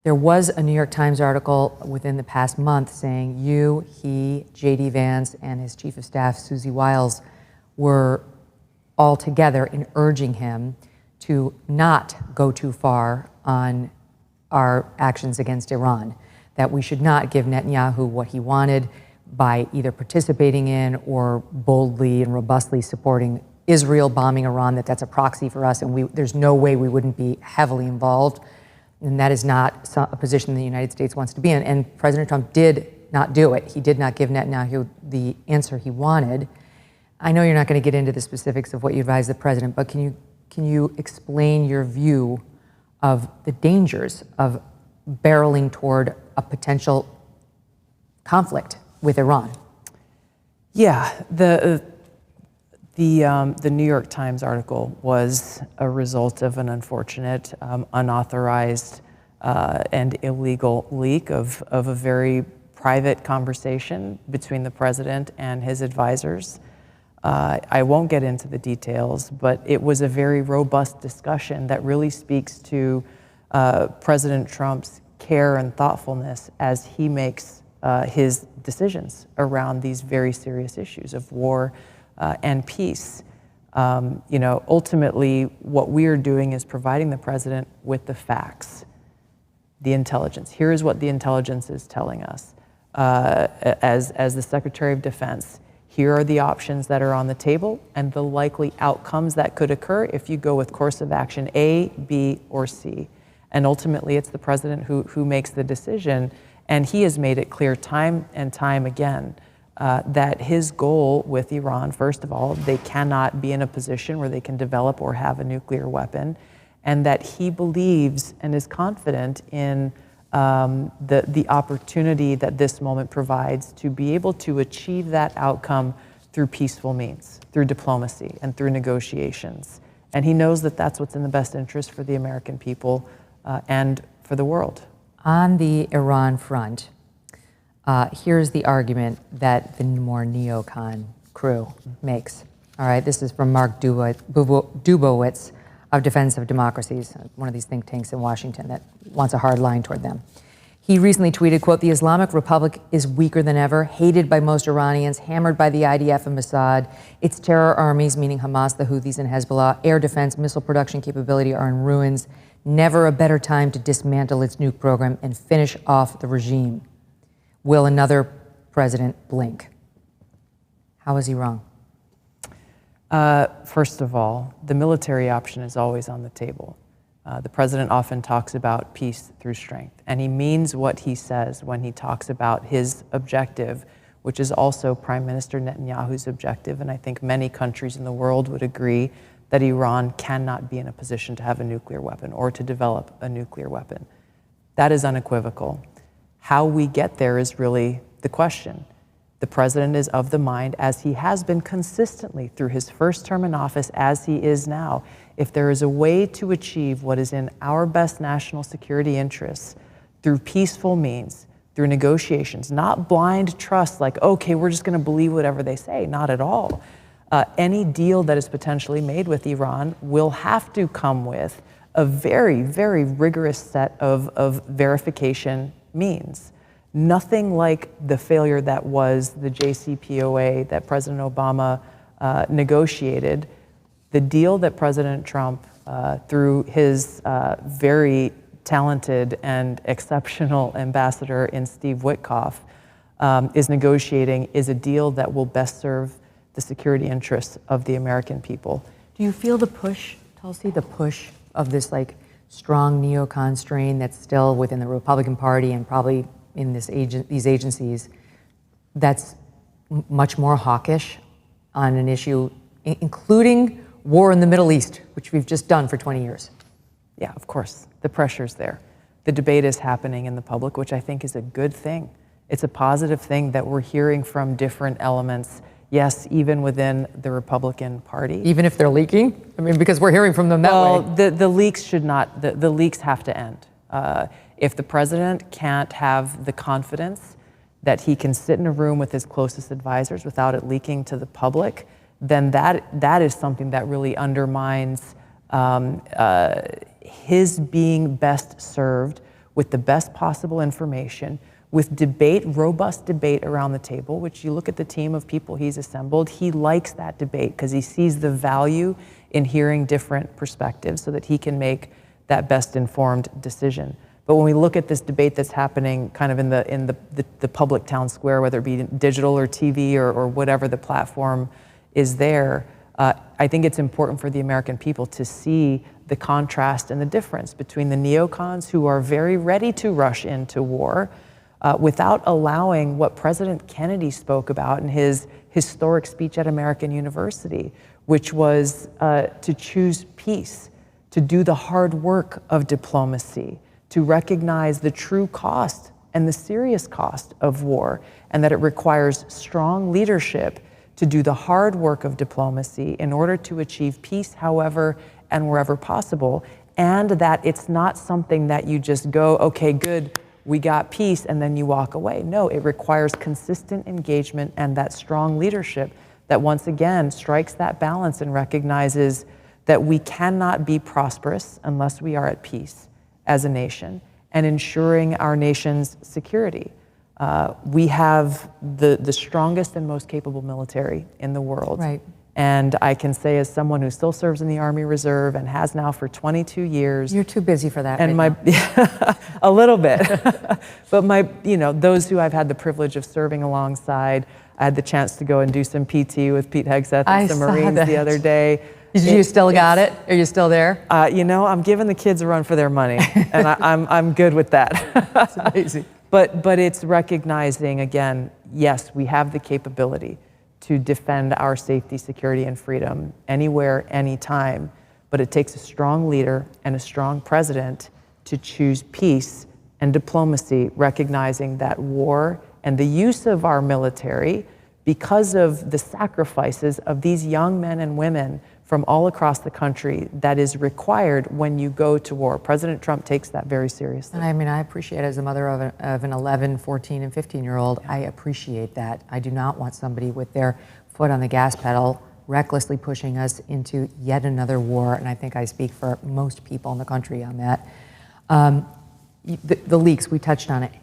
There was a New York Times article within the past month saying you, he, J.D. Vance, and his chief of staff, Susie Wiles, were all together in urging him to not go too far on our actions against Iran, that we should not give Netanyahu what he wanted by either participating in or boldly and robustly supporting Israel bombing Iran, that's a proxy for us, and there's no way we wouldn't be heavily involved. And that is not a position the United States wants to be in. And President Trump did not do it. He did not give Netanyahu the answer he wanted. I know you're not going to get into the specifics of what you advised the president, but can you explain your view of the dangers of barreling toward a potential conflict with Iran? Yeah, the New York Times article was a result of an unfortunate, unauthorized, and illegal leak of a very private conversation between the president and his advisors. I won't get into the details, but it was a very robust discussion that really speaks to President Trump's care and thoughtfulness as he makes his decisions around these very serious issues of war and peace. Ultimately, what we are doing is providing the president with the facts, the intelligence. Here is what the intelligence is telling us. As the Secretary of Defense, here are the options that are on the table and the likely outcomes that could occur if you go with course of action A, B, or C. And ultimately, it's the president who makes the decision. And he has made it clear time and time again that his goal with Iran, first of all, they cannot be in a position where they can develop or have a nuclear weapon, and that he believes and is confident in the opportunity that this moment provides to be able to achieve that outcome through peaceful means, through diplomacy and through negotiations. And he knows that that's what's in the best interest for the American people and for the world. On the Iran front, here's the argument that the more neocon crew makes. All right, this is from Mark Dubowitz of Defense of Democracies, one of these think tanks in Washington that wants a hard line toward them. He recently tweeted, quote, "The Islamic Republic is weaker than ever, hated by most Iranians, hammered by the IDF and Mossad. Its terror armies, meaning Hamas, the Houthis, and Hezbollah, air defense, missile production capability are in ruins. Never a better time to dismantle its nuke program and finish off the regime. Will another president blink?" How is he wrong? First of all, the military option is always on the table. The president often talks about peace through strength, and he means what he says when he talks about his objective, which is also Prime Minister Netanyahu's objective, and I think many countries in the world would agree that Iran cannot be in a position to have a nuclear weapon or to develop a nuclear weapon. That is unequivocal. How we get there is really the question. The president is of the mind, as he has been consistently through his first term in office, as he is now, if there is a way to achieve what is in our best national security interests through peaceful means, through negotiations, not blind trust like, okay, we're just going to believe whatever they say, not at all. Any deal that is potentially made with Iran will have to come with a very, very rigorous set of verification means. Nothing like the failure that was the JCPOA that President Obama negotiated. The deal that President Trump, through his very talented and exceptional ambassador in Steve Witkoff, is negotiating is a deal that will best serve the security interests of the American people. Do you feel the push, Tulsi, the push of this like strong neocon strain that's still within the Republican Party and probably in these agencies that's much more hawkish on an issue, including war in the Middle East, which we've just done for 20 years? Yeah, of course. The pressure's there. The debate is happening in the public, which I think is a good thing. It's a positive thing that we're hearing from different elements. Yes, even within the Republican Party. Even if they're leaking? I mean, because we're hearing from them that way. Well, the leaks should not, the leaks have to end. If the president can't have the confidence that he can sit in a room with his closest advisors without it leaking to the public, then that is something that really undermines his being best served with the best possible information, with debate, robust debate around the table, which you look at the team of people he's assembled, he likes that debate because he sees the value in hearing different perspectives so that he can make that best informed decision. But when we look at this debate that's happening kind of in the public town square, whether it be digital or TV or whatever the platform is there, I think it's important for the American people to see the contrast and the difference between the neocons who are very ready to rush into war without allowing what President Kennedy spoke about in his historic speech at American University, which was to choose peace, to do the hard work of diplomacy, to recognize the true cost and the serious cost of war, and that it requires strong leadership to do the hard work of diplomacy in order to achieve peace however and wherever possible, and that it's not something that you just go, okay, good, we got peace, and then you walk away. No, it requires consistent engagement and that strong leadership that once again strikes that balance and recognizes that we cannot be prosperous unless we are at peace as a nation and ensuring our nation's security. We have the strongest and most capable military in the world. Right. And I can say, as someone who still serves in the Army Reserve and has now for 22 years. You're too busy for that. And right a little bit. But those who I've had the privilege of serving alongside, I had the chance to go and do some PT with Pete Hegseth and some Marines the other day. You still got it? Are you still there? I'm giving the kids a run for their money, and I'm good with that. That's amazing. But it's recognizing, again, yes, we have the capability to defend our safety, security, and freedom anywhere, anytime. But it takes a strong leader and a strong president to choose peace and diplomacy, recognizing that war and the use of our military, because of the sacrifices of these young men and women from all across the country, that is required when you go to war. President Trump takes that very seriously. I mean, I appreciate, as a mother of an 11, 14, and 15-year-old, I appreciate that. I do not want somebody with their foot on the gas pedal recklessly pushing us into yet another war, and I think I speak for most people in the country on that. The leaks, we touched on it.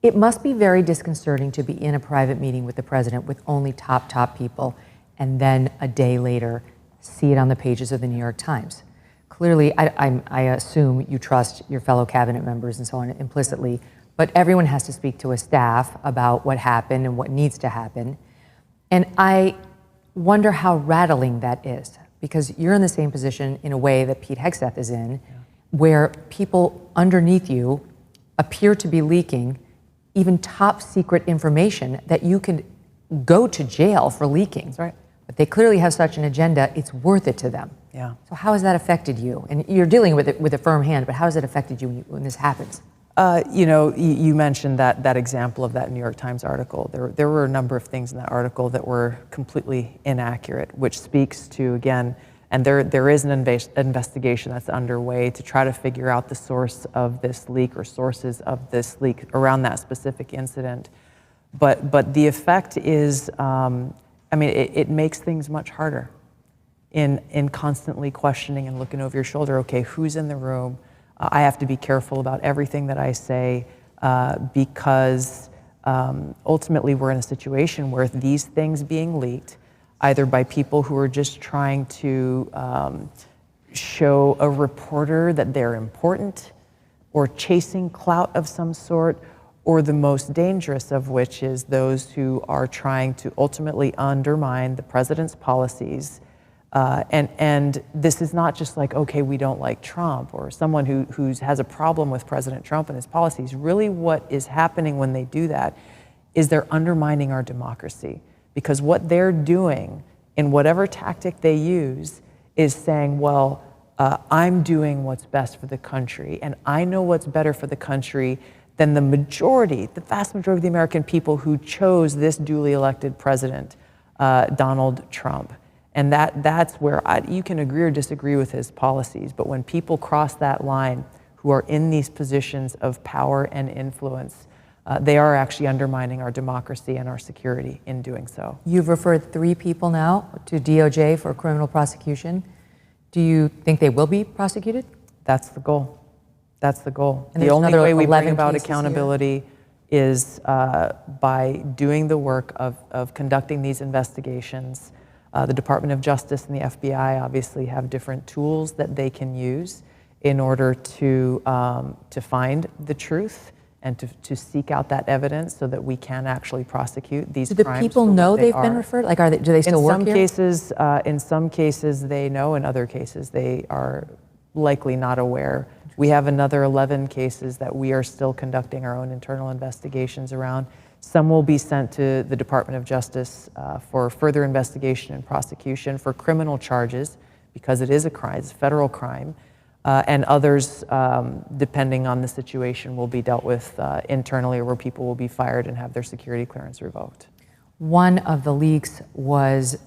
It must be very disconcerting to be in a private meeting with the president with only top people, and then a day later, see it on the pages of the New York Times. Clearly, I assume you trust your fellow cabinet members and so on implicitly, but everyone has to speak to a staff about what happened and what needs to happen. And I wonder how rattling that is, because you're in the same position in a way that Pete Hegseth is in, where people underneath you appear to be leaking even top secret information that you could go to jail for leaking. That's right. But they clearly have such an agenda, it's worth it to them. Yeah. So how has that affected you? And you're dealing with it with a firm hand, but how has it affected you when this happens? You mentioned that example of that New York Times article. There were a number of things in that article that were completely inaccurate, which speaks to, again, and there is an investigation that's underway to try to figure out the source of this leak or sources of this leak around that specific incident. But the effect is, it makes things much harder in constantly questioning and looking over your shoulder. Okay, who's in the room? I have to be careful about everything that I say because ultimately we're in a situation where these things being leaked, either by people who are just trying to show a reporter that they're important or chasing clout of some sort, or the most dangerous of which is those who are trying to ultimately undermine the president's policies. And this is not just like, okay, we don't like Trump, or someone who has a problem with President Trump and his policies. Really what is happening when they do that is they're undermining our democracy. Because what they're doing in whatever tactic they use is saying, well, I'm doing what's best for the country, and I know what's better for the country than the vast majority of the American people who chose this duly elected president, Donald Trump. And that's where you can agree or disagree with his policies, but when people cross that line who are in these positions of power and influence, they are actually undermining our democracy and our security in doing so. You've referred 3 people now to DOJ for criminal prosecution. Do you think they will be prosecuted? That's the goal. That's the goal. And the there's only another way we bring 11 about cases here. accountability is by doing the work of conducting these investigations. The Department of Justice and the FBI obviously have different tools that they can use in order to find the truth and to seek out that evidence so that we can actually prosecute these crimes. Do the people know they've been referred? Like, do they still work here? In some cases, they know. In other cases, they are likely not aware. We have another 11 cases that we are still conducting our own internal investigations around. Some will be sent to the Department of Justice for further investigation and prosecution for criminal charges, because it is a crime, it's a federal crime. And others, depending on the situation, will be dealt with internally, or where people will be fired and have their security clearance revoked. One of the leaks was,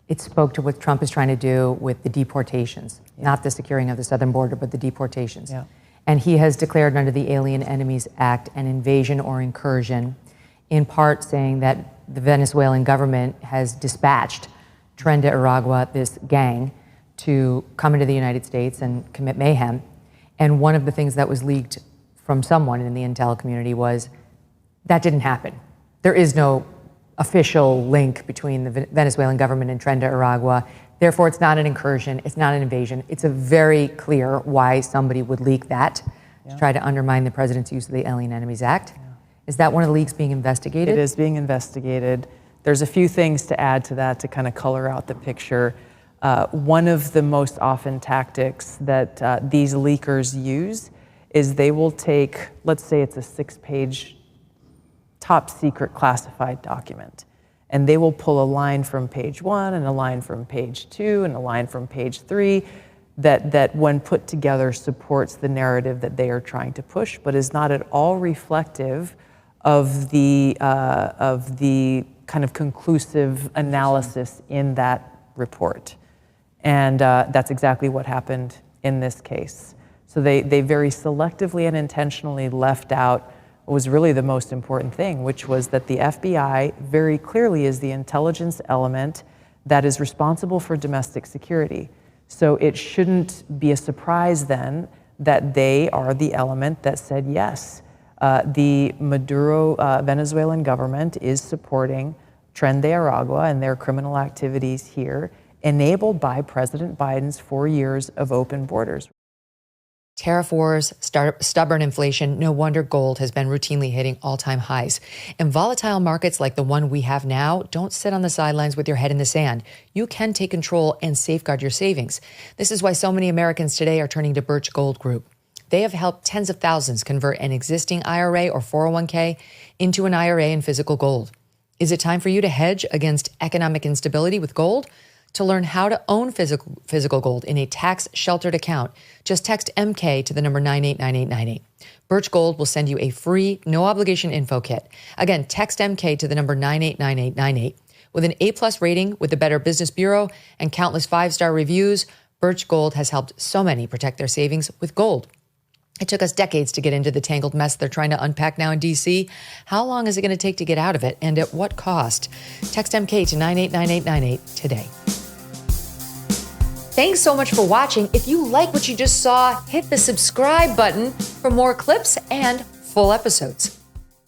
it spoke to what Trump is trying to do with the deportations, not the securing of the southern border, but the deportations. Yeah. And he has declared under the Alien Enemies Act an invasion or incursion, in part saying that the Venezuelan government has dispatched Tren de Aragua, this gang, to come into the United States and commit mayhem. And one of the things that was leaked from someone in the intel community was that didn't happen. There is no official link between the Venezuelan government and Tren de Aragua. Therefore, it's not an incursion, it's not an invasion. It's a very clear why somebody would leak that to try to undermine the president's use of the Alien Enemies Act. Is that one of the leaks being investigated? It is being investigated. There's a few things to add to that to kind of color out the picture. One of the most often tactics that these leakers use is they will take, let's say it's a 6-page top secret classified document, and they will pull a line from page 1 and a line from page 2 and a line from page 3 that when put together supports the narrative that they are trying to push, but is not at all reflective of the kind of conclusive analysis in that report. And that's exactly what happened in this case. So they very selectively and intentionally left out what was really the most important thing, which was that the FBI very clearly is the intelligence element that is responsible for domestic security. So it shouldn't be a surprise then that they are the element that said, yes, the Maduro Venezuelan government is supporting Tren de Aragua and their criminal activities here, enabled by President Biden's 4 years of open borders. Tariff wars, stubborn inflation, no wonder gold has been routinely hitting all-time highs. And volatile markets like the one we have now don't sit on the sidelines with your head in the sand. You can take control and safeguard your savings. This is why so many Americans today are turning to Birch Gold Group. They have helped tens of thousands convert an existing IRA or 401k into an IRA in physical gold. Is it time for you to hedge against economic instability with gold? To learn how to own physical gold in a tax-sheltered account, just text MK to the number 989898. Birch Gold will send you a free, no-obligation info kit. Again, text MK to the number 989898. With an A-plus rating with the Better Business Bureau and countless 5-star reviews, Birch Gold has helped so many protect their savings with gold. It took us decades to get into the tangled mess they're trying to unpack now in D.C. How long is it going to take to get out of it, and at what cost? Text MK to 989898 today. Thanks so much for watching. If you like what you just saw, hit the subscribe button for more clips and full episodes.